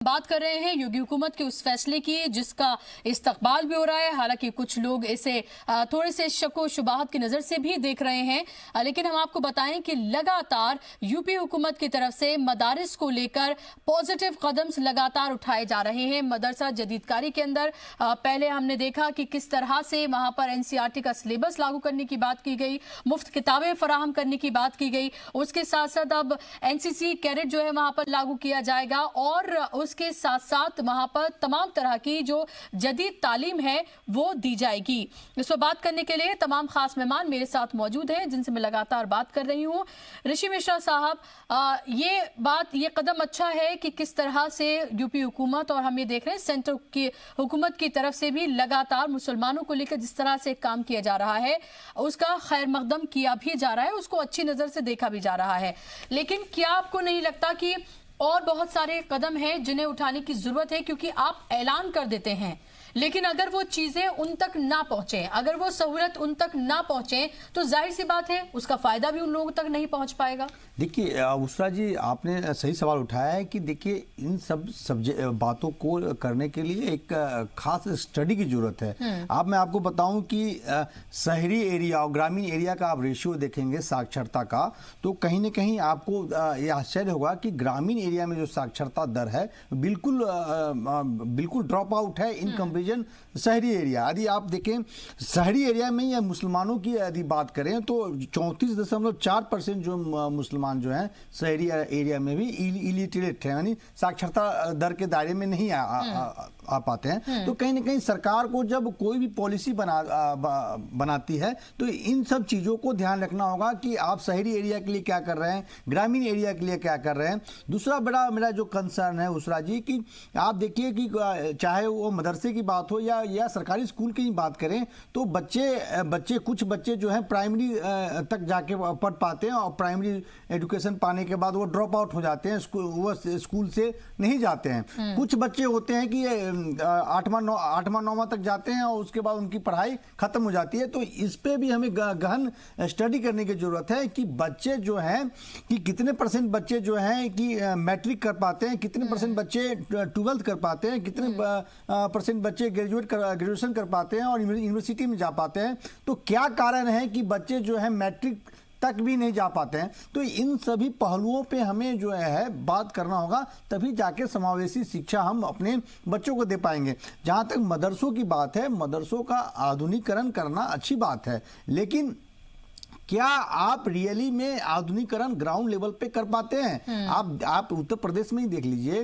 बात कर रहे हैं योगी हुकूमत के उस फैसले की जिसका इस्तकबाल भी हो रहा है। हालांकि कुछ लोग इसे थोड़े से शक व शुबहात की नजर से भी देख रहे हैं, लेकिन हम आपको बताएं कि लगातार यूपी हुकूमत की तरफ से मदारिस को लेकर पॉजिटिव कदम लगातार उठाए जा रहे हैं। मदरसा जदीदकारी के अंदर पहले हमने देखा कि किस तरह से वहां पर एनसीईआरटी का सिलेबस लागू करने की बात की गई, मुफ्त किताबें फराहम करने की बात की गई। उसके साथ साथ अब एनसीसी कैडेट जो है वहां पर लागू किया जाएगा और उसके साथ साथ वहां पर तमाम तरह की जो जदीद तालीम है वो दी जाएगी। इस पर बात करने के लिए तमाम खास मेहमान मेरे साथ मौजूद हैं जिनसे मैं लगातार बात कर रही हूं। ऋषि मिश्रा साहब, ये कदम अच्छा है कि किस तरह से यूपी हुकूमत और हम ये देख रहे हैं सेंटर की हुकूमत की तरफ से भी लगातार मुसलमानों को लेकर जिस तरह से काम किया जा रहा है उसका खैर मकदम किया भी जा रहा है, उसको अच्छी नजर से देखा भी जा रहा है। लेकिन क्या आपको नहीं लगता कि और बहुत सारे कदम हैं जिन्हें उठाने की जरूरत है? क्योंकि आप ऐलान कर देते हैं लेकिन अगर वो चीजें उन तक ना पहुंचे, अगर वो सहूलत उन तक ना पहुंचे तो जाहिर सी बात है उसका फायदा भी उन लोगों तक नहीं पहुंच पाएगा। देखिए उसरा जी, आपने सही सवाल उठाया है कि देखिए इन सब बातों को करने के लिए एक खास स्टडी की जरूरत है। मैं आपको बताऊं कि शहरी एरिया और ग्रामीण एरिया का आप रेशियो देखेंगे साक्षरता का, तो कहीं ना कहीं आपको ये आश्चर्य होगा कि ग्रामीण एरिया में जो साक्षरता दर है बिल्कुल ड्रॉप आउट है इन कंपेरिजन शहरी एरिया। यदि आप देखें शहरी एरिया में या मुसलमानों की यदि बात करें तो 34.4% जो मुसलमान जो हैं शहरी एरिया में भी इलिटरेट है, यानी साक्षरता दर के दायरे में नहीं आ पाते हैं। तो कहीं ना कहीं सरकार को जब कोई भी पॉलिसी बनाती है तो इन सब चीजों को ध्यान रखना होगा कि आप शहरी एरिया के लिए क्या कर रहे हैं, ग्रामीण एरिया के लिए क्या कर रहे हैं। दूसरा बड़ा मेरा जो कंसर्न है उसरा जी कि आप देखिए कि चाहे वो मदरसे की बात हो या सरकारी स्कूल की बात करें तो कुछ बच्चे जो हैं प्राइमरी तक जाके पढ़ पाते हैं और प्राइमरी एजुकेशन पाने के बाद वो ड्रॉप आउट हो जाते हैं, वो स्कूल से नहीं जाते हैं। कुछ बच्चे होते हैं कि 8वां 9वां तक जाते हैं और उसके बाद उनकी पढ़ाई खत्म हो जाती है। तो इस पे भी हमें गहन स्टडी करने की जरूरत है कि बच्चे जो हैं कि कितने % बच्चे जो हैं कि मैट्रिक कर पाते हैं, कितने % बच्चे 12th कर पाते हैं, कितने % बच्चे ग्रेजुएशन कर पाते हैं और यूनिवर्सिटी में जा पाते हैं। तो क्या कारण है कि बच्चे जो है मैट्रिक तक भी नहीं जा पाते हैं। तो इन सभी पहलुओं पे हमें जो है बात करना होगा, तभी जाके समावेशी शिक्षा हम अपने बच्चों को दे पाएंगे। जहां तक मदरसों की बात है, मदरसों का आधुनिकीकरण करना अच्छी बात है, लेकिन क्या आप रियली में आधुनिकीकरण ग्राउंड लेवल पे कर पाते हैं? आप उत्तर प्रदेश में ही देख लीजिए,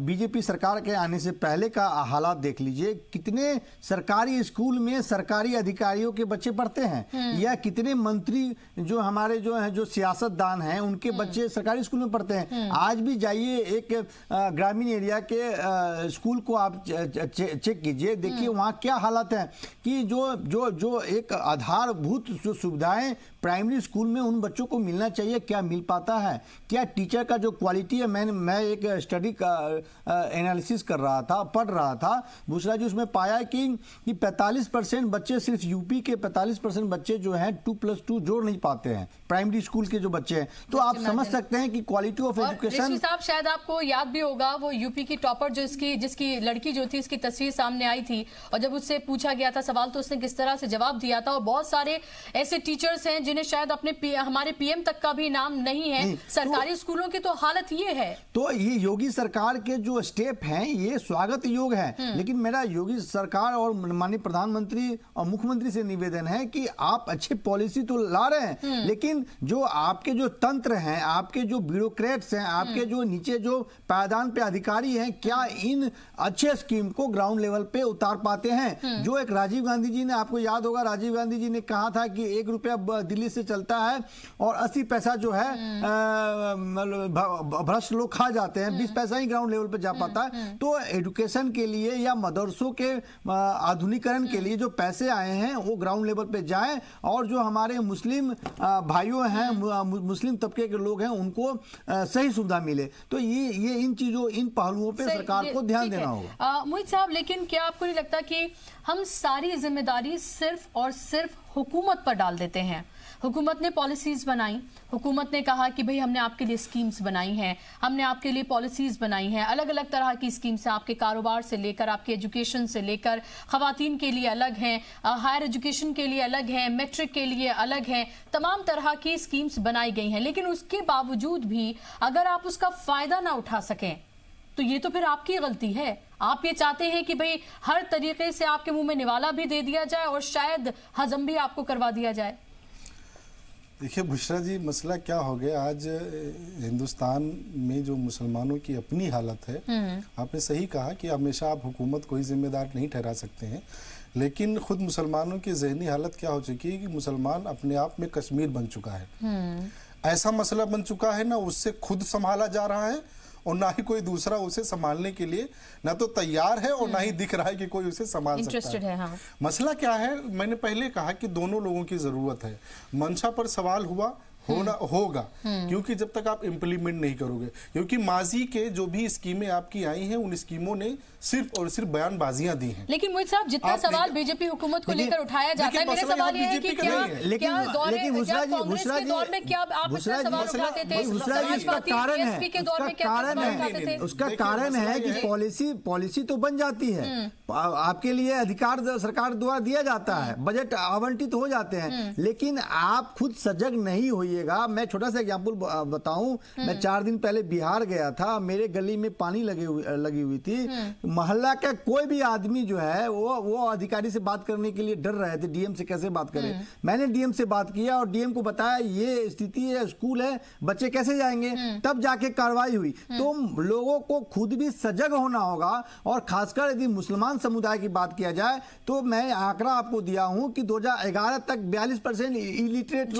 बीजेपी सरकार के आने से पहले का हालात देख लीजिए। कितने सरकारी स्कूल में सरकारी अधिकारियों के बच्चे पढ़ते हैं या कितने मंत्री जो हमारे जो सियासतदान हैं उनके बच्चे सरकारी स्कूल में पढ़ते हैं। आज भी जाइए एक ग्रामीण एरिया के स्कूल को आप चेक कीजिए, देखिए वहाँ क्या हालत है कि जो एक आधारभूत जो सुविधाएं प्राइमरी स्कूल में उन बच्चों को मिलना चाहिए, क्या मिल पाता है? क्या टीचर का जो क्वालिटी है, मैं एक स्टडी का एनालिसिस कर रहा था, पढ़ रहा था दूसरा जी, उसमें पाया कि 45% बच्चे, सिर्फ यूपी के 45% बच्चे जो हैं 2+2 जोड़ नहीं पाते हैं प्राइमरी स्कूल के जो बच्चे हैं। तो आप समझ सकते हैं कि क्वालिटी ऑफ एजुकेशन। साहब शायद आपको याद भी होगा वो यूपी की टॉपर जिसकी लड़की जो थी उसकी तस्वीर सामने आई थी और जब उससे पूछा गया था सवाल तो उसने किस तरह से जवाब दिया था। और बहुत सारे ऐसे टीचर्स हैं जिन्हें शायद हमारे पीएम तक का भी नाम नहीं है। सरकारी स्कूलों की तो हालत ये है। तो ये योगी सरकार के जो स्टेप हैं ये स्वागत योग्य है, लेकिन मेरा योगी सरकार और माननीय प्रधानमंत्री और मुख्यमंत्री से निवेदन है कि आप अच्छे पॉलिसी तो ला रहे हैं, लेकिन जो आपके जो तंत्र हैं, आपके जो ब्यूरोक्रेट्स हैं, आपके जो नीचे जो पायदान पे अधिकारी हैं, क्या इन अच्छे स्कीम को ग्राउंड लेवल पे उतार पाते हैं? जो एक राजीव गांधी जी ने, आपको याद होगा, राजीव गांधी जी ने कहा था कि 1 रुपया दिल्ली से चलता है और 80 पैसा जो है भ्रष्ट लोग खा जाते हैं, 20 पैसा ही ग्राउंड लेवल पे जा पाता है। तो एजुकेशन के लिए या मदरसों के आधुनिकीकरण के लिए जो पैसे आए हैं वो ग्राउंड लेवल पे जाएं और जो हमारे मुस्लिम भाइयों हैं, मुस्लिम तबके के लोग हैं, उनको सही सुविधा मिले। तो ये इन चीजों, इन पहलुओं पे सरकार को ध्यान देना होगा। मोहित साहब, लेकिन क्या आपको नहीं लगता कि हम सारी जिम्मेदारी सिर्फ और सिर्फ हुकूमत पर डाल देते हैं? हुकूमत ने पॉलिसीज बनाई, हुकूमत ने कहा कि भाई हमने आपके लिए स्कीम्स बनाई हैं, हमने आपके लिए पॉलिसीज बनाई हैं, अलग अलग तरह की स्कीम्स हैं, आपके कारोबार से लेकर आपके एजुकेशन से लेकर, खवातीन के लिए अलग हैं, हायर एजुकेशन के लिए अलग हैं, मैट्रिक के लिए अलग हैं, तमाम तरह की स्कीम्स बनाई गई हैं। लेकिन उसके बावजूद भी अगर आप उसका फायदा ना उठा सकें तो ये तो फिर आपकी गलती है। आप ये चाहते हैं कि भाई हर तरीके से आपके मुंह में निवाला भी दे दिया जाए और शायद हजम भी आपको करवा दिया जाए। देखिए बुशरा जी, मसला क्या हो गया, आज हिंदुस्तान में जो मुसलमानों की अपनी हालत है, आपने सही कहा कि हमेशा आप हुकूमत को ही जिम्मेदार नहीं ठहरा सकते हैं, लेकिन खुद मुसलमानों की जहनी हालत क्या हो चुकी है कि मुसलमान अपने आप में कश्मीर बन चुका है। ऐसा मसला बन चुका है ना, उससे खुद संभाला जा रहा है और ना ही कोई दूसरा उसे संभालने के लिए ना तो तैयार है और ना ही दिख रहा है कि कोई उसे संभाल सकता है। हाँ। मसला क्या है, मैंने पहले कहा कि दोनों लोगों की जरूरत है। मंशा पर सवाल होगा क्योंकि जब तक आप इम्प्लीमेंट नहीं करोगे, क्योंकि माजी के जो भी स्कीमें आपकी आई हैं उन स्कीमों ने सिर्फ और सिर्फ बयानबाजियां दी हैं। लेकिन मोहित साहब, जितना सवाल बीजेपी हुकूमत को लेकर उठाया जाता है, मेरा सवाल ये है कि क्या कांग्रेस के दौर में क्या आप इतना सवाल उठाते थे? समाजवादी बीएसपी के दौर में क्या सवाल उठाते थे? उसका कारण है कि पॉलिसी तो बन जाती है, आपके लिए अधिकार सरकार द्वारा दिया जाता है, बजट आवंटित हो जाते हैं, लेकिन आप खुद सजग नहीं होइएगा। मैं छोटा सा एग्जाम्पल बताऊं, मैं 4 दिन पहले बिहार गया था, मेरे गली में पानी लगी हुई थी, मोहल्ला का कोई भी आदमी जो है वो अधिकारी से बात करने के लिए डर रहे थे, डीएम से कैसे बात करें। मैंने डीएम से बात किया और डीएम को बताया ये स्थिति है, स्कूल है, बच्चे कैसे जाएंगे, तब जाके कार्रवाई हुई। तो लोगों को खुद भी सजग होना होगा, और खासकर यदि मुसलमान समुदाय की बात किया जाए तो मैं आंकड़ा आपको दिया हूं कि 2011 तक 42% इलिटरेट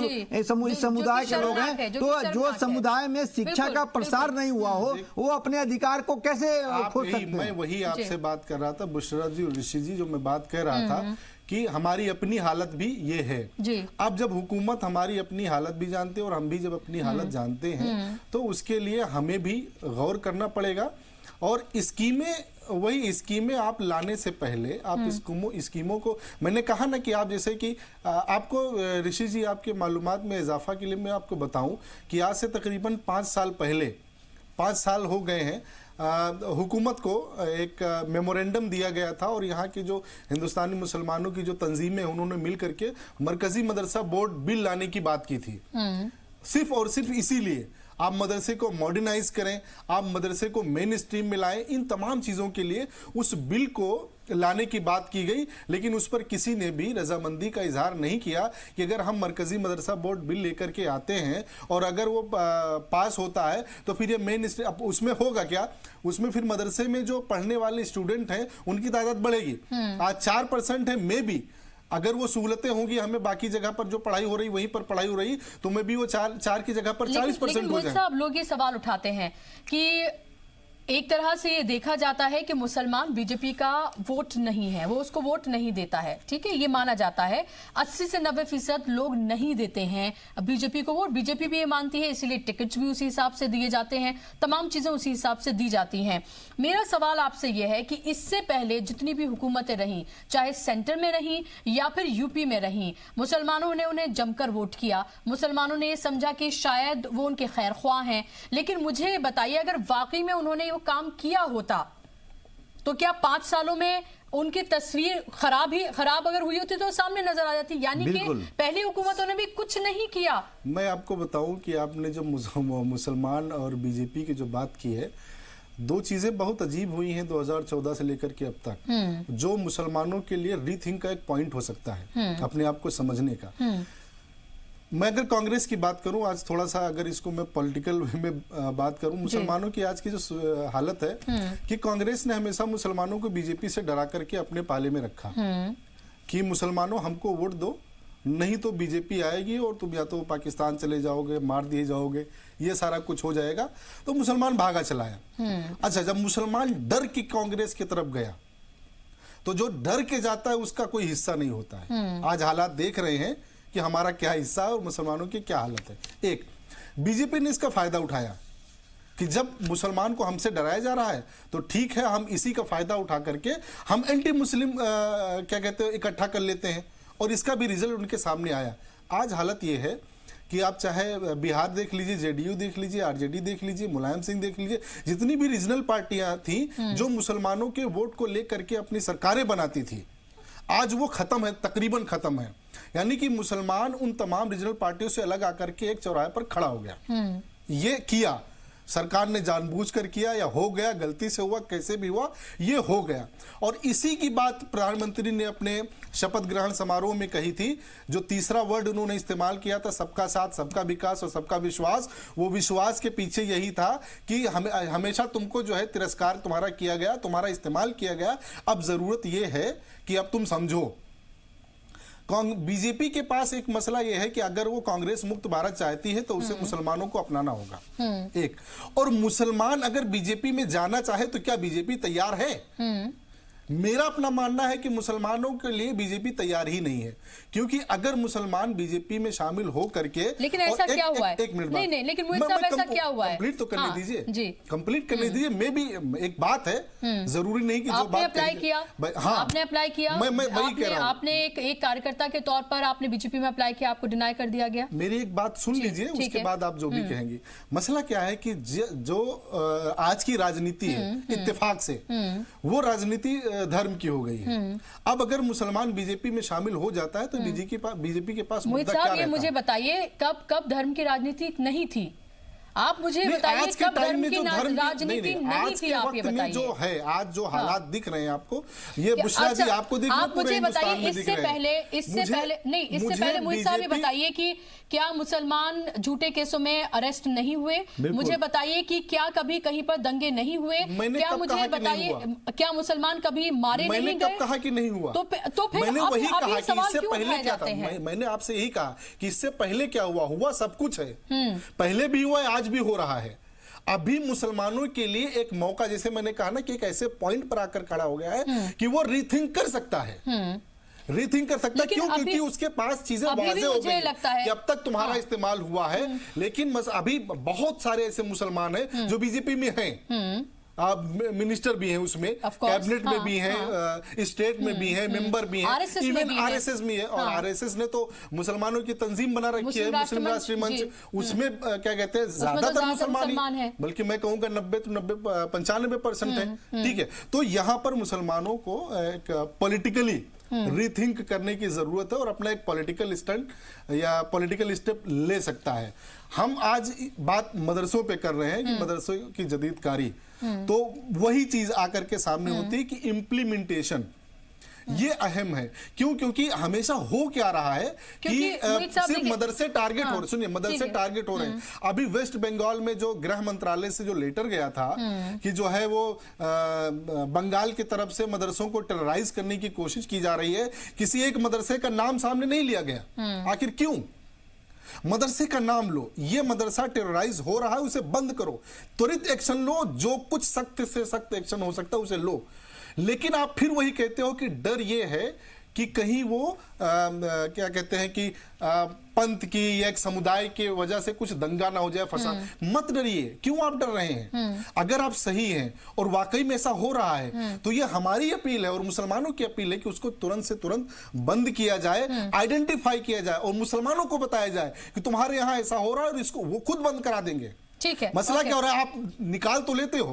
समुदाय के लोग हैं। तो जो समुदाय में शिक्षा का प्रसार नहीं हुआ हो वो अपने अधिकार को कैसे खोज सकते हैं? मैं वही आपसे बात कर रहा था बुशरा जी और ऋषि जी, जो मैं बात कह रहा था कि हमारी अपनी हालत भी ये है। अब जब हुकूमत हमारी अपनी हालत भी जानते हैं और हम भी जब अपनी हालत जानते हैं तो उसके लिए हमें भी गौर करना पड़ेगा। और स्कीमें आप लाने से पहले आप स्कीमों को, मैंने कहा ना कि आप जैसे कि आपको ऋषि जी आपके मालूमात में इजाफा के लिए मैं आपको बताऊं कि आज से तकरीबन 5 साल पहले, 5 साल हो गए हैं, हुकूमत को एक मेमोरेंडम दिया गया था और यहाँ के जो हिंदुस्तानी मुसलमानों की जो तंजीमें उन्होंने मिल करके मरकजी मदरसा बोर्ड बिल लाने की बात की थी। सिर्फ और सिर्फ इसीलिए आप मदरसे को मॉडर्नाइज करें, आप मदरसे को मेन स्ट्रीम में लाएं, इन तमाम चीजों के लिए उस बिल को लाने की बात की गई। लेकिन उस पर किसी ने भी रजामंदी का इजहार नहीं किया कि अगर हम मरकजी मदरसा बोर्ड बिल लेकर के आते हैं और अगर वो पास होता है तो फिर ये मेन स्ट्रीम, उसमें होगा क्या, उसमें फिर मदरसे में जो पढ़ने वाले स्टूडेंट हैं उनकी तादाद बढ़ेगी। आज 4% है, मे भी अगर वो सहूलतें होंगी, हमें बाकी जगह पर जो पढ़ाई हो रही वहीं पर पढ़ाई हो रही, तो मैं भी वो 4 की जगह पर 40% हो जाए। साहब, लोग ये सवाल उठाते हैं कि एक तरह से ये देखा जाता है कि मुसलमान बीजेपी का वोट नहीं है, वो उसको वोट नहीं देता है, ठीक है, ये माना जाता है। 80 से 90% लोग नहीं देते हैं बीजेपी को वोट। बीजेपी भी ये मानती है, इसीलिए टिकट्स भी उसी हिसाब से दिए जाते हैं, तमाम चीजें उसी हिसाब से दी जाती हैं। मेरा सवाल आपसे यह है कि इससे पहले जितनी भी हुकूमतें रहीं, चाहे सेंटर में रहीं या फिर यूपी में रहीं, मुसलमानों ने उन्हें जमकर वोट किया, मुसलमानों ने ये समझा कि शायद वो उनके खैर ख्वाह हैं। लेकिन मुझे बताइए, अगर वाकई में उन्होंने वो काम किया होता तो क्या 5 सालों में उनकी तस्वीर खराब अगर हुई होती तो सामने नजर आ जाती? यानी कि पहली हुकूमतों ने भी कुछ नहीं किया। मैं आपको बताऊं कि आपने जो मुसलमान और बीजेपी की जो बात की है, 2 चीजें बहुत अजीब हुई हैं 2014 से लेकर के अब तक, जो मुसलमानों के लिए रीथिंक का एक पॉइंट हो सकता है अपने आप को समझने का। मैं अगर कांग्रेस की बात करूं, आज थोड़ा सा अगर इसको मैं पॉलिटिकल वे में बात करूं, मुसलमानों की आज की जो हालत है कि कांग्रेस ने हमेशा मुसलमानों को बीजेपी से डरा करके अपने पाले में रखा कि मुसलमानों हमको वोट दो, नहीं तो बीजेपी आएगी और तुम या तो पाकिस्तान चले जाओगे, मार दिए जाओगे, ये सारा कुछ हो जाएगा। तो मुसलमान भागा चलाया। अच्छा, जब मुसलमान डर के कांग्रेस की तरफ गया तो जो डर के जाता है उसका कोई हिस्सा नहीं होता है। आज हालात देख रहे हैं कि हमारा क्या हिस्सा है और मुसलमानों की क्या हालत है। एक, बीजेपी ने इसका फायदा उठाया कि जब मुसलमान को हमसे डराया जा रहा है तो ठीक है, हम इसी का फायदा उठा करके हम एंटी मुस्लिम क्या कहते हैं इकट्ठा कर लेते हैं, और इसका भी रिजल्ट उनके सामने आया। आज हालत ये है कि आप चाहे बिहार देख लीजिए, जेडीयू देख लीजिए, आरजेडी देख लीजिए, मुलायम सिंह देख लीजिए, जितनी भी रीजनल पार्टियां थी जो मुसलमानों के वोट को लेकर के अपनी सरकारें बनाती थी, आज वो खत्म है, तकरीबन खत्म है। यानी कि मुसलमान उन तमाम रीजनल पार्टियों से अलग आकर के एक चौराहे पर खड़ा हो गया। ये किया सरकार ने, जानबूझकर किया या हो गया, गलती से हुआ, कैसे भी हुआ, ये हो गया। और इसी की बात प्रधानमंत्री ने अपने शपथ ग्रहण समारोह में कही थी। जो तीसरा वर्ड उन्होंने इस्तेमाल किया था, सबका साथ, सबका विकास और सबका विश्वास, वो विश्वास के पीछे यही था कि हमेशा तुमको जो है तिरस्कार तुम्हारा किया गया, तुम्हारा इस्तेमाल किया गया। अब जरूरत ये है कि अब तुम समझो। बीजेपी के पास एक मसला यह है कि अगर वो कांग्रेस मुक्त भारत चाहती है तो उसे मुसलमानों को अपनाना होगा, एक। और मुसलमान अगर बीजेपी में जाना चाहे तो क्या बीजेपी तैयार है? मेरा अपना मानना है कि मुसलमानों के लिए बीजेपी तैयार ही नहीं है, क्योंकि अगर मुसलमान बीजेपी में शामिल हो करके, लेकिन ऐसा क्या हुआ है? एक मिनट, नहीं, लेकिन मुझे ऐसा क्या हुआ है? कंप्लीट तो करने दीजिए जी, कंप्लीट करने दीजिए। मैं भी एक बात है, जरूरी नहीं कि जो बात अप्लाई किया, हाँ, आपने अप्लाई किया, मैं वही कह रहा हूं। आपने एक कार्यकर्ता के तौर पर आपने बीजेपी में अप्लाई किया, आपको डिनाई कर दिया गया। मेरी एक बात सुन लीजिए, उसके बाद आप जो भी कहेंगे। मसला क्या है कि जो आज की राजनीति है इत्तेफाक से, वो राजनीति धर्म की हो गई है। अब अगर मुसलमान बीजेपी में शामिल हो जाता है तो बीजेपी के पास मुद्दा क्या रहता है? ये मुझे बताइए, कब धर्म की राजनीति नहीं थी? आप मुझे बताइए कब धर्म की राजनीति नहीं थी? आप ये बताइए। जो है आज जो हालात दिख रहे हैं आपको, ये बुशरा जी आपको दिख रहे हैं, आप मुझे बताइए इससे पहले मुझे साहब ये बताइए कि क्या मुसलमान झूठे केसों में अरेस्ट नहीं हुए? मुझे बताइए कि क्या कभी कहीं पर दंगे नहीं हुए? क्या मुझे बताइए, क्या मुसलमान कभी मारे नहीं गए? मैंने कब कहा कि नहीं हुआ? तो फिर मैंने वही कहा कि इससे पहले क्या था। मैंने आपसे यही कहा कि इससे पहले क्या हुआ? हुआ सब कुछ है, पहले भी हुआ, आज भी हो रहा है। अभी मुसलमानों के लिए एक मौका, जैसे मैंने कहा ना कि एक ऐसे पॉइंट पर आकर खड़ा हो गया है कि वो रीथिंक कर सकता है, रीथिंक कर सकता है। क्यों? क्योंकि उसके पास चीजें वाज़ेह हो गई कि अब तक तुम्हारा इस्तेमाल हुआ है, लेकिन अभी बहुत सारे ऐसे मुसलमान हैं जो बीजेपी में हैं, मिनिस्टर भी हैं उसमें, कैबिनेट में भी हैं, स्टेट में भी हैं, मेंबर भी हैं, इवन आरएसएस में है। और आरएसएस ने तो मुसलमानों की तंजीम बना रखी है, मुस्लिम राष्ट्रीय मंच, उसमें क्या कहते हैं ज्यादातर मुसलमान है, बल्कि मैं कहूंगा 90-95% है। ठीक है, तो यहां पर मुसलमानों को एक पॉलिटिकली रीथिंक करने की जरूरत है और अपना एक पॉलिटिकल स्टंट या पॉलिटिकल स्टेप ले सकता है। हम आज बात मदरसों पे कर रहे हैं कि मदरसों की जदीदकारी, तो वही चीज आकर के सामने होती है कि इम्प्लीमेंटेशन ये अहम है। क्यों? क्योंकि हमेशा हो क्या रहा है कि सिर्फ मदरसे टारगेट हो रहे, सुनिए, मदरसे टारगेट हो रहे हैं। अभी वेस्ट बंगाल में जो गृह मंत्रालय से जो लेटर गया था कि जो है वो बंगाल की तरफ से मदरसों को टेरराइज करने की कोशिश की जा रही है, किसी एक मदरसे का नाम सामने नहीं लिया गया। आखिर क्यों? मदरसे का नाम लो, ये मदरसा टेरराइज हो रहा है, उसे बंद करो, त्वरित एक्शन लो, जो कुछ सख्त से सख्त एक्शन हो सकता है उसे लो। लेकिन आप फिर वही कहते हो कि डर ये है कि कहीं वो क्या कहते हैं कि पंथ की या एक समुदाय के वजह से कुछ दंगा ना हो जाए, फसाद। मत डरिए। क्यों आप डर रहे हैं? अगर आप सही हैं और वाकई में ऐसा हो रहा है तो ये हमारी अपील है और मुसलमानों की अपील है कि उसको तुरंत से तुरंत बंद किया जाए, आइडेंटिफाई किया जाए और मुसलमानों को बताया जाए कि तुम्हारे यहां ऐसा हो रहा है और इसको वो खुद बंद करा देंगे। ठीक है, मसला क्या हो रहा है? आप निकाल तो लेते हो,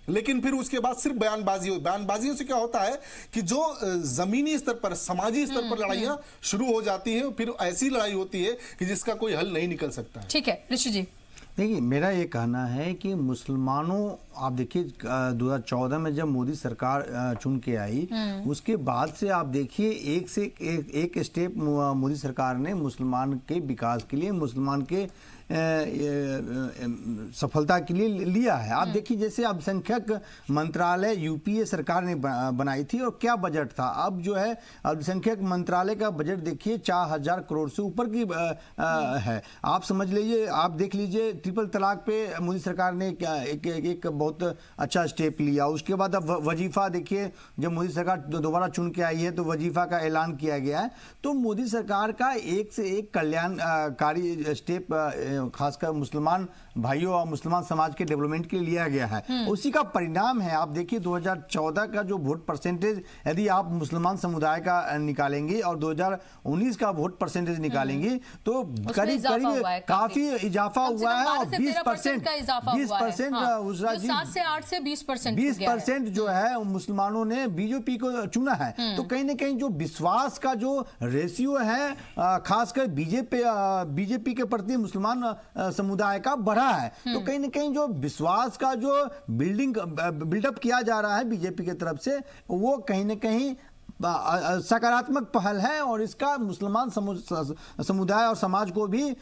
लेकिन फिर उसके बाद सिर्फ बयानबाजियों से क्या होता है कि जो जमीनी स्तर पर, समाजी स्तर पर लड़ाइयां शुरू हो जाती हैं, फिर ऐसी लड़ाई होती है कि जिसका कोई हल नहीं निकल सकता है। ठीक है ऋषि जी। देखिए, मेरा ये कहना है कि मुसलमानों, आप देखिए 2014 में जब मोदी सरकार चुन के आई, उसके बाद से आप देखिए एक से एक स्टेप मोदी सरकार ने मुसलमान के विकास के लिए, मुसलमान के सफलता के लिए लिया है। आप देखिए जैसे अल्पसंख्यक मंत्रालय यूपीए सरकार ने बनाई थी और क्या बजट था। अब जो है अल्पसंख्यक मंत्रालय का बजट देखिए 4000 करोड़ से ऊपर की है। आप समझ लीजिए, आप देख लीजिए ट्रिपल तलाक पे मोदी सरकार ने एक बहुत अच्छा स्टेप लिया। उसके बाद अब वजीफा देखिए, जब मोदी सरकार दोबारा चुन के आई है तो वजीफा का ऐलान किया गया है। तो मोदी सरकार का एक से एक कल्याणकारी स्टेप खासकर मुसलमान भाइयों और मुसलमान समाज के डेवलपमेंट के लिए लिया गया है। उसी का परिणाम है। आप देखिए 2014 का जो वोट परसेंटेज यदि आप मुसलमान समुदाय का निकालेंगे और 2019 का वोट परसेंटेज निकालेंगे तो करीब काफी इजाफा हुआ है और 20% 7 से 8 से 20% जो है मुसलमानों ने बीजेपी को चुना है। तो कहीं ना कहीं जो विश्वास का जो रेशियो है खासकर बीजेपी के प्रति मुसलमान समुदाय का बढ़ा है। तो कहीं ना कहीं जो विश्वास का जो बिल्डअप किया जा रहा है बीजेपी की तरफ से वो कहीं ना कहीं सकारात्मक पहल है और इसका मुसलमान समुदाय और समाज को भी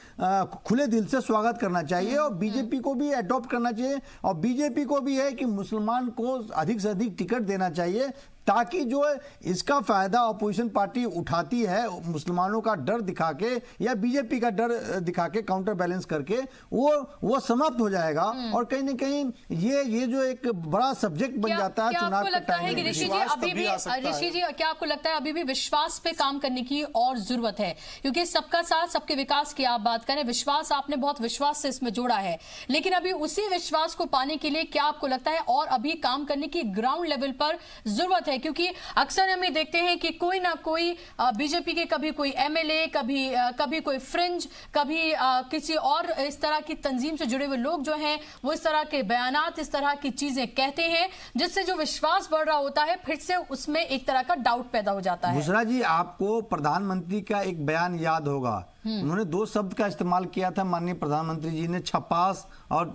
खुले दिल से स्वागत करना चाहिए और बीजेपी को भी अडॉप्ट करना चाहिए और बीजेपी को भी है कि मुसलमान को अधिक से अधिक टिकट देना चाहिए ताकि जो इसका फायदा अपोजिशन पार्टी उठाती है मुसलमानों का डर दिखा के या बीजेपी का डर दिखा के काउंटर बैलेंस करके वो समाप्त हो जाएगा और कहीं ना कहीं ये जो एक बड़ा सब्जेक्ट बन जाता है चुनाव के टाइम में। ऋषि जी क्या आपको लगता है अभी भी विश्वास पे काम करने की और जरूरत है? क्योंकि सबका साथ सबके विकास की आप बात करें, विश्वास आपने बहुत विश्वास से इसमें जोड़ा है, लेकिन अभी उसी विश्वास को पाने के लिए क्या आपको लगता है और अभी काम करने की ग्राउंड लेवल पर जरूरत है? क्योंकि अक्सर हम ये देखते हैं कि कोई ना कोई बीजेपी के कभी कोई एमएलए, कभी कोई फ्रिंज, कभी किसी और इस तरह की तंजीम से जुड़े हुए लोग जो हैं वो इस तरह के बयानात, इस तरह की चीजें कहते हैं जिससे जो विश्वास बढ़ रहा होता है फिर से उसमें एक तरह का डाउट पैदा हो जाता है। बुशरा जी, आपको प्रधानमंत्री का एक बयान याद होगा, उन्होंने 2 शब्द का इस्तेमाल किया था माननीय प्रधानमंत्री जी ने, छपास और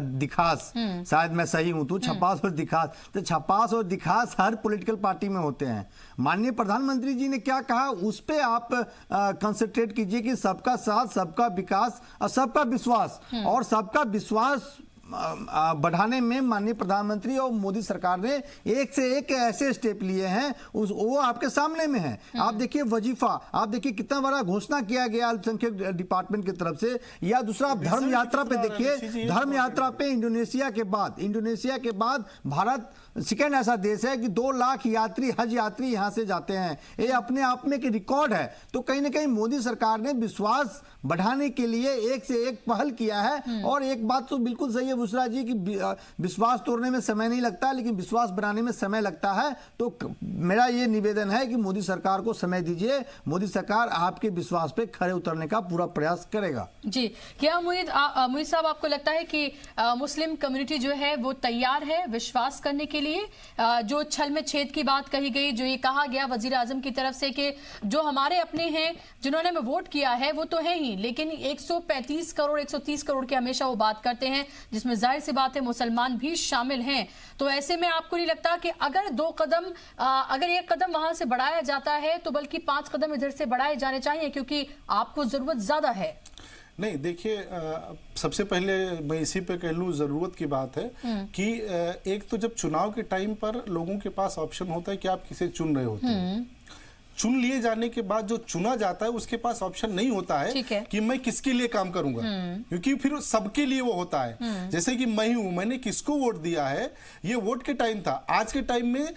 दिखास। शायद मैं सही हूं तो छपास और दिखास। तो छपास और दिखास हर पॉलिटिकल पार्टी में होते हैं। माननीय प्रधानमंत्री जी ने क्या कहा उस पे आप कंसंट्रेट कीजिए कि सबका साथ, सबका विकास और सबका विश्वास, और सबका विश्वास बढ़ाने में माननीय प्रधानमंत्री और मोदी सरकार ने एक से एक ऐसे स्टेप लिए हैं वो आपके सामने में है। आप देखिए वजीफा, आप देखिए कितना बड़ा घोषणा किया गया अल्पसंख्यक डिपार्टमेंट की तरफ से, या दूसरा आप धर्म यात्रा पे देखिए, धर्म यात्रा पे इंडोनेशिया के बाद भारत सेकेंड ऐसा देश है कि 2 लाख यात्री, हज यात्री यहां से जाते हैं। ये अपने आप में एक रिकॉर्ड है। तो कहीं ना कहीं मोदी सरकार ने विश्वास बढ़ाने के लिए एक से एक पहल किया है। और एक बात तो बिल्कुल सही है बुशरा जी कि विश्वास तोड़ने में समय नहीं लगता, लेकिन विश्वास बनाने में समय लगता है। तो मेरा ये निवेदन है कि मोदी सरकार को समय दीजिए, मोदी सरकार आपके विश्वास पे खरे उतरने का पूरा प्रयास करेगा। जी, क्या मुईद साहब आपको लगता है कि मुस्लिम कम्युनिटी जो है वो तैयार है विश्वास करने के लिए? जो छल में छेद की बात कही गई, जो ये कहा गया वजीर आजम की तरफ से कि जो हमारे अपने हैं जिन्होंने हमें वोट किया है वो तो है ही, लेकिन 135 करोड़ 130 करोड़ की हमेशा वो बात करते हैं जिसमें जाहिर सी बात है मुसलमान भी शामिल हैं। तो ऐसे में आपको नहीं लगता कि अगर 2 कदम, अगर 1 कदम वहां से बढ़ाया जाता है तो बल्कि 5 कदम इधर से बढ़ाए जाने चाहिए, क्योंकि आपको जरूरत ज्यादा है? नहीं, देखिए सबसे पहले मैं इसी पे कह लूं, जरूरत की बात है कि एक तो जब चुनाव के टाइम पर लोगों के पास ऑप्शन होता है कि आप किसे चुन रहे होते हैं। चुन लिए जाने के बाद जो चुना जाता है उसके पास ऑप्शन नहीं होता है कि मैं किसके लिए काम करूंगा, क्योंकि फिर सबके लिए वो होता है। जैसे कि मैं हूं, मैंने किसको वोट दिया है, ये वोट के टाइम था। आज के टाइम में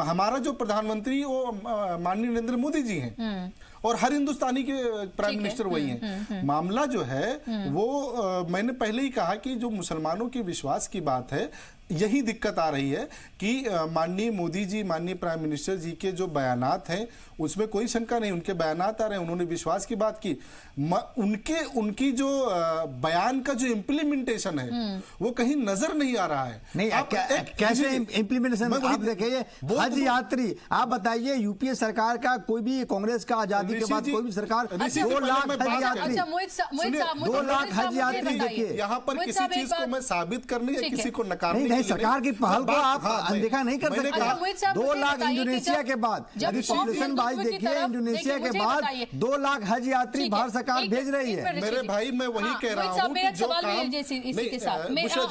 हमारा जो प्रधानमंत्री वो माननीय नरेंद्र मोदी जी हैं और हर हिंदुस्तानी के प्राइम मिनिस्टर वही हैं। मामला जो है वो मैंने पहले ही कहा कि जो मुसलमानों के विश्वास की बात है, यही दिक्कत आ रही है कि माननीय मोदी जी, माननीय प्राइम मिनिस्टर जी के जो बयानात हैं उसमें कोई शंका नहीं, उनके बयानात आ रहे हैं, उन्होंने विश्वास की बात की। उनकी जो बयान का जो इम्प्लीमेंटेशन है वो कहीं नजर नहीं आ रहा है। नहीं, कैसे इम्प्लीमेंटेशन? आप देखिए हज यात्री, आप बताइए यूपीए सरकार का कोई भी, कांग्रेस का आजादी के बाद कोई भी सरकार 2 लाख हज यात्री, 2 लाख हज यात्री। देखिए यहाँ पर किसी चीज को मैं साबित करने या किसी को नकारने सरकार की पहल को आप अनदेखा नहीं कर सकते। 2 लाख इंडोनेशिया के बाद, यदि पॉपुलेशन वाइज देखिए इंडोनेशिया के बाद 2 लाख हज यात्री भारत सरकार भेज रही है। मेरे भाई मैं वही कह रहा हूँ। मेरा सवाल भी लीजिए इसी के साथ,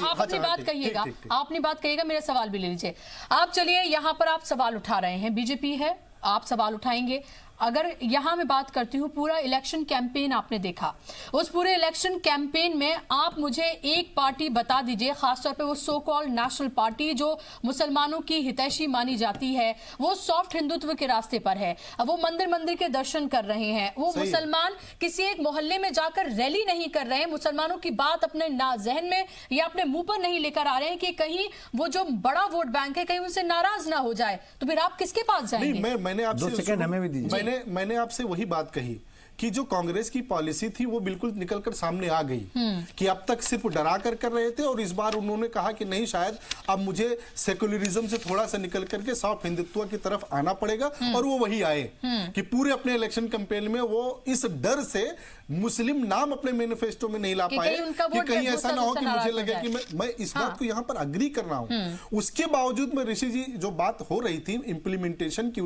आप अपनी बात कहिएगा, आपने बात कहिएगा, मेरा सवाल भी ले लीजिए आप। चलिए यहाँ पर आप सवाल उठा रहे हैं, बीजेपी है, आप सवाल उठाएंगे। अगर यहां मैं बात करती हूं, पूरा इलेक्शन कैंपेन आपने देखा, उस पूरे इलेक्शन कैंपेन में आप मुझे एक पार्टी बता दीजिए, खासतौर पे वो सो कॉल्ड नेशनल पार्टी जो मुसलमानों की हितैषी मानी जाती है, वो सॉफ्ट हिंदुत्व के रास्ते पर है, वो मंदिर मंदिर के दर्शन कर रहे हैं, वो मुसलमान किसी एक मोहल्ले में जाकर रैली नहीं कर रहे हैं, मुसलमानों की बात अपने जहन में या अपने मुंह पर नहीं लेकर आ रहे हैं कि कहीं वो जो बड़ा वोट बैंक है कहीं उनसे नाराज ना हो जाए, तो फिर आप किसके पास जाएंगे? मैंने आपसे मैंने आपसे वही बात कही कि जो कांग्रेस की पॉलिसी थी वो बिल्कुल निकलकर सामने आ गई कि अब तक सिर्फ डरा कर रहे थे और इस बार उन्होंने कहा कि नहीं, शायद अब मुझे सेकुलरिज्म से थोड़ा सा निकल करके सॉफ्ट हिंदुत्व की तरफ आना पड़ेगा और वो वही आए कि पूरे अपने इलेक्शन कैंपेन में वो इस डर से मुस्लिम नाम अपने मैनिफेस्टो में नहीं ला पाए कि कहीं ऐसा ना हो कि मुझे लगे कि मैं इस बात को यहां पर अग्री कर रहा हूं। उसके बावजूद में ऋषि जी जो बात हो रही थी इंप्लीमेंटेशन की,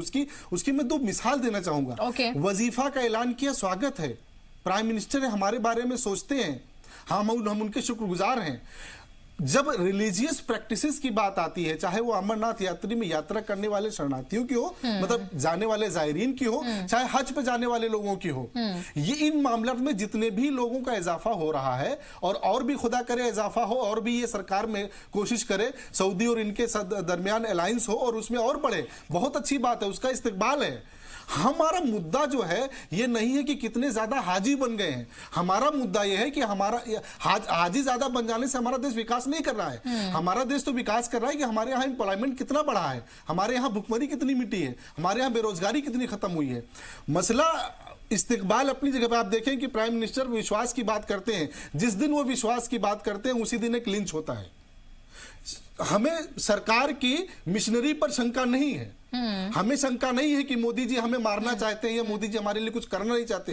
उसकी मैं 2 मिसाल देना चाहूंगा। वजीफा का ऐलान किया, स्वागत है, प्राइम मिनिस्टर हमारे बारे में सोचते हैं, हम उनके शुक्रगुजार हैं। जब रिलीजियस प्रैक्टिसेस की बात आती है, चाहे वो अमरनाथ यात्रा में यात्रा करने वाले शरणार्थियों की हो, मतलब जाने वाले जायरीन की हो, चाहे हज पे जाने वाले लोगों की हो, ये इन मामलों में जितने भी लोगों का इजाफा हो रहा है और भी खुदा करे इजाफा हो और भी ये सरकार में कोशिश करे सऊदी और इनके दरमियान अलायंस हो और उसमें और बढ़े, बहुत अच्छी बात है, उसका इस्तकबाल है। हमारा मुद्दा जो है ये नहीं है कि कितने ज्यादा हाजी बन गए हैं, हमारा मुद्दा ये है कि हमारा हाजी ज्यादा बन जाने से हमारा देश विकास नहीं कर रहा है। हमारा देश तो विकास कर रहा है कि हमारे यहाँ एम्प्लॉयमेंट कितना बढ़ा है, हमारे यहाँ भुखमरी कितनी मिटी है, हमारे यहाँ बेरोजगारी कितनी खत्म हुई है। मसला इस्तिकबाल अपनी जगह पर आप देखें कि प्राइम मिनिस्टर विश्वास की बात करते हैं, जिस दिन वो विश्वास की बात करते हैं उसी दिन एक लिंच होता है। हमें सरकार की मिशनरी पर शंका नहीं है, हमें शंका नहीं है कि मोदी जी हमें मारना चाहते हैं या मोदी जी हमारे लिए कुछ करना नहीं चाहते,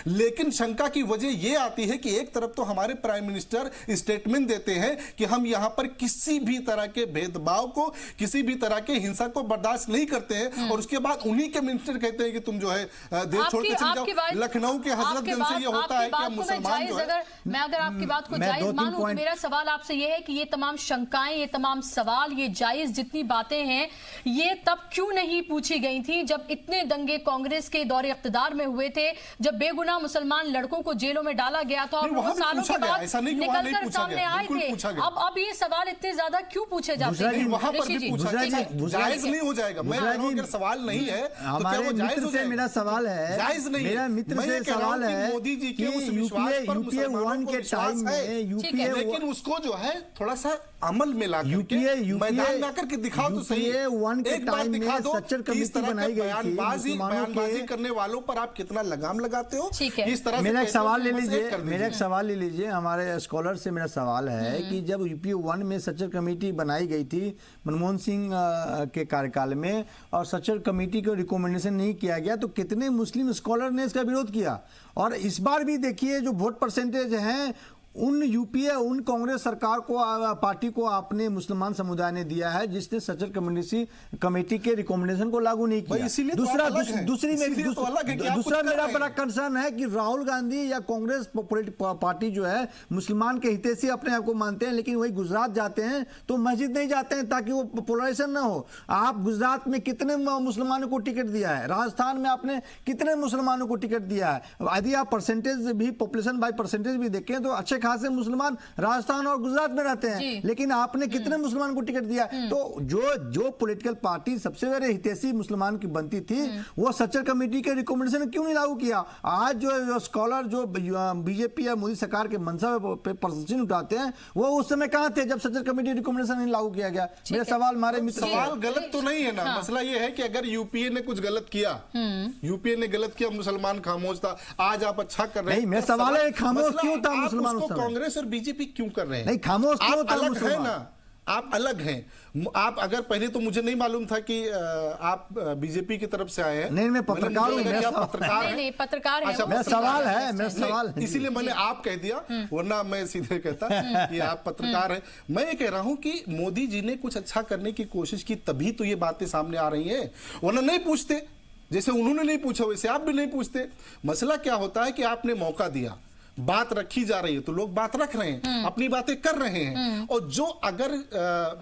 लेकिन शंका की वजह यह आती है कि एक तरफ तो हमारे प्राइम मिनिस्टर स्टेटमेंट देते हैं कि हम यहां पर किसी भी तरह के भेदभाव को, किसी भी तरह के हिंसा को बर्दाश्त नहीं करते हैं, और उसके बाद उन्हीं के मिनिस्टर कहते हैं कि तुम जो है देश छोड़ के चले जाओ। लखनऊ के हजरतगंज से यह होता है कि मुसलमान जो है, मैं अगर आपकी बात को जायज मानूं तो मेरा सवाल आपसे यह है कि ये तमाम शंकाएं, ये तमाम सवाल, ये जायज जितनी बातें हैं, ये तब क्यों नहीं पूछी गई थी जब इतने दंगे कांग्रेस के दौरे इख्तिदार में हुए थे, जब बेगुनाह मुसलमान लड़कों को जेलों में डाला गया था और वो सालों के बाद निकलकर सामने आए थे। अब ये सवाल इतने ज्यादा क्यों पूछे जाते हैं? वहां पर भी पूछा जाएगा, जायज नहीं हो जाएगा। मैं अगर सवाल नहीं है तो क्या वो जायज हो जाएगा? मेरा सवाल है, जायज नहीं, मेरा मित्र से सवाल है मोदी जी के उस विश्वास पर मुसलमानों को विश्वास है, लेकिन उसको जो है थोड़ा सा अमल में ला करके मैदान में आकर के दिखाओ तो सही। एक बार दिखा दो कि इस तरह के बयानबाजी करने वालों पर आप कितना लगाम लगाते हो। इस तरह मेरा एक सवाल ले लीजिए, हमारे स्कॉलर से मेरा सवाल है कि जब यूपीए 1 में सचर कमेटी बनाई गई थी मनमोहन सिंह के कार्यकाल में और सचर कमेटी को रिकमेंडेशन नहीं किया गया, तो कितने मुस्लिम स्कॉलर ने इसका विरोध किया। और इस बार भी देखिए जो वोट परसेंटेज है उन यूपीए, उन कांग्रेस सरकार को, पार्टी को आपने मुसलमान समुदाय ने दिया है जिसने सचर कमेटी के रिकमेंडेशन को लागू नहीं किया। दूसरा मेरा बड़ा कंसर्न है कि राहुल गांधी या कांग्रेस पार्टी जो है मुसलमान के हितैषी अपने आप को मानते हैं, लेकिन वही गुजरात जाते हैं तो मस्जिद नहीं जाते हैं ताकि वो पोलराइजेशन ना हो। आप गुजरात में कितने मुसलमानों को टिकट दिया है, राजस्थान में आपने कितने मुसलमानों को टिकट दिया है। यदि आप परसेंटेज भी, पॉपुलेशन बाय परसेंटेज भी देखें तो अच्छे खासे मुसलमान राजस्थान और गुजरात में रहते हैं, लेकिन आपने कितने मुसलमान को टिकट दिया? तो जो पॉलिटिकल पार्टी सबसे ज्यादा हितैषी मुसलमान की बनती थी वो सचर कमेटी के रिकमेंडेशन क्यों नहीं लागू किया? आज जो स्कॉलर जो बीजेपी या मोदी सरकार के मंशा पे प्रश्न उठाते हैं वो उस समय कहां थे जब सचर कमेटी रिकमेंडेशन नहीं लागू किया गया? मेरा सवाल, हमारे मित्र, सवाल गलत तो नहीं है ना। मसला ये है कि अगर यूपीए ने कुछ गलत किया, यूपीए ने गलत किया, मुसलमान खामोश था, आज आप अच्छा कर रहे हैं। मेरा सवाल है खामोश क्यों था मुसलमान? कांग्रेस और बीजेपी क्यों कर रहे हैं? नहीं, खामोश क्यों था? अलग है ना, आप अलग हैं। आप अगर पहले तो मुझे नहीं मालूम था कि आप बीजेपी की तरफ से आए हैं। नहीं, मैं पत्रकार हूं। नहीं, पत्रकार हैं। अच्छा, मेरा सवाल है, इसीलिए मैंने आप कह दिया, वरना मैं सीधे कहता कि आप पत्रकार हैं। मैं ये कह रहा हूं कि मोदी जी ने कुछ अच्छा करने की कोशिश की, तभी तो ये बातें सामने आ रही हैं, वरना नहीं पूछते। जैसे उन्होंने नहीं पूछा वैसे आप भी नहीं पूछते। मसला क्या होता है कि आपने मौका दिया, बात रखी जा रही है तो लोग बात रख रहे हैं, अपनी बातें कर रहे हैं। और जो अगर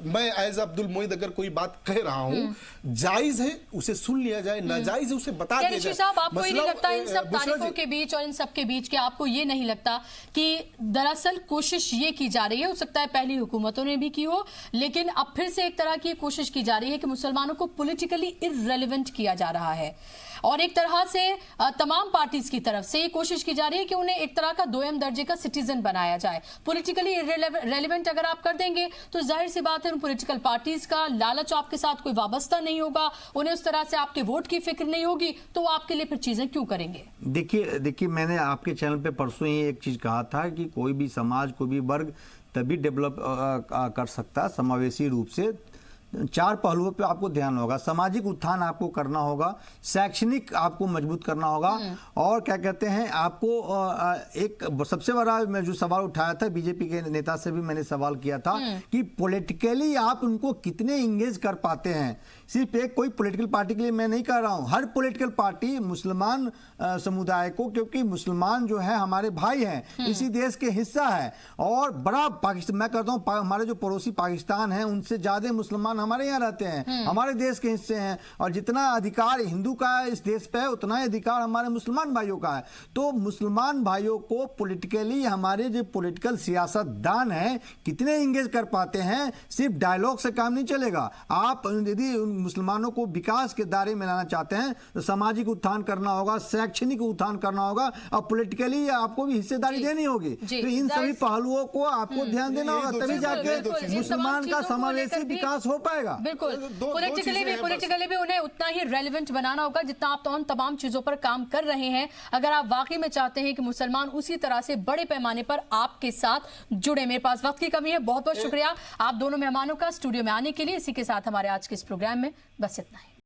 मैं एज अब्दुल मोइद अगर कोई बात कह रहा हूं, जायज है उसे सुन लिया जाए, नाजायज है उसे बता दिया जाए। साहब, आपको ये नहीं लगता इन सब तारीफों के बीच और इन सब के बीच कि आपको ये नहीं लगता कि दरअसल कोशिश ये की जा रही है, हो सकता है पहली हुकूमतों ने भी की हो, लेकिन अब फिर से एक तरह की कोशिश की जा रही है कि मुसलमानों को पॉलिटिकली इररेलेवेंट किया जा रहा है, और एक तरह से तमाम पार्टीज की तरफ से ये कोशिश की जा रही है कि उन्हें एक तरह का दोयम दर्जे का सिटीजन बनाया जाए। पॉलिटिकली रेलेवेंट अगर आप कर देंगे तो जाहिर सी बात है उन पॉलिटिकल पार्टीज का लालच आपके साथ कोई वाबस्ता नहीं होगा, उन्हें उस तरह से आपके वोट की फिक्र नहीं होगी, तो वो आपके लिए फिर चीजें क्यों करेंगे? देखिए मैंने आपके चैनल पे परसों ही एक चीज कहा था कि कोई भी समाज, कोई भी वर्ग तभी डेवलप कर सकता है समावेशी रूप से। 4 पहलुओं पे आपको ध्यान होगा, सामाजिक उत्थान आपको करना होगा, शैक्षणिक आपको मजबूत करना होगा, और क्या कहते हैं आपको एक सबसे बड़ा मैं जो सवाल उठाया था बीजेपी के नेता से भी मैंने सवाल किया था कि पॉलिटिकली आप उनको कितने इंगेज कर पाते हैं। सिर्फ एक कोई पॉलिटिकल पार्टी के लिए मैं नहीं कह रहा हूं, हर पॉलिटिकल पार्टी मुसलमान समुदाय को, क्योंकि मुसलमान जो है हमारे भाई हैं, इसी देश के हिस्सा है, और बड़ा पाकिस्तान मैं कहता हूं हमारे जो पड़ोसी पाकिस्तान है उनसे ज्यादा मुसलमान हमारे यहाँ रहते हैं, हमारे देश के हिस्से हैं, और जितना अधिकार हिंदू का है इस देश पे उतना ही अधिकार हमारे मुसलमान भाइयों का है। तो मुसलमान भाइयों को पॉलिटिकली हमारे जो पॉलिटिकल सियासतदान है कितने इंगेज कर पाते हैं, सिर्फ डायलॉग से काम नहीं चलेगा। आप यदि मुसलमानों को विकास के दायरे में लाना चाहते हैं तो सामाजिक उत्थान करना होगा, शैक्षणिक उत्थान करना होगा, और पॉलिटिकली आपको भी हिस्सेदारी देनी होगी। तो इन सभी पहलुओं को आपको ध्यान देना होगा, तभी जाके मुसलमान का समावेशी विकास हो पाएगा। बिल्कुल, पॉलिटिकली भी उन्हें उतना ही रेलेवेंट बनाना होगा जितना आप तो उन तमाम चीजों पर काम कर रहे हैं, अगर आप वाकई में चाहते हैं कि मुसलमान उसी तरह से बड़े पैमाने पर आपके साथ जुड़े। मेरे पास वक्त की कमी है, बहुत बहुत शुक्रिया आप दोनों मेहमानों का स्टूडियो में आने के लिए। इसी के साथ हमारे आज के इस प्रोग्राम में बस इतना ही।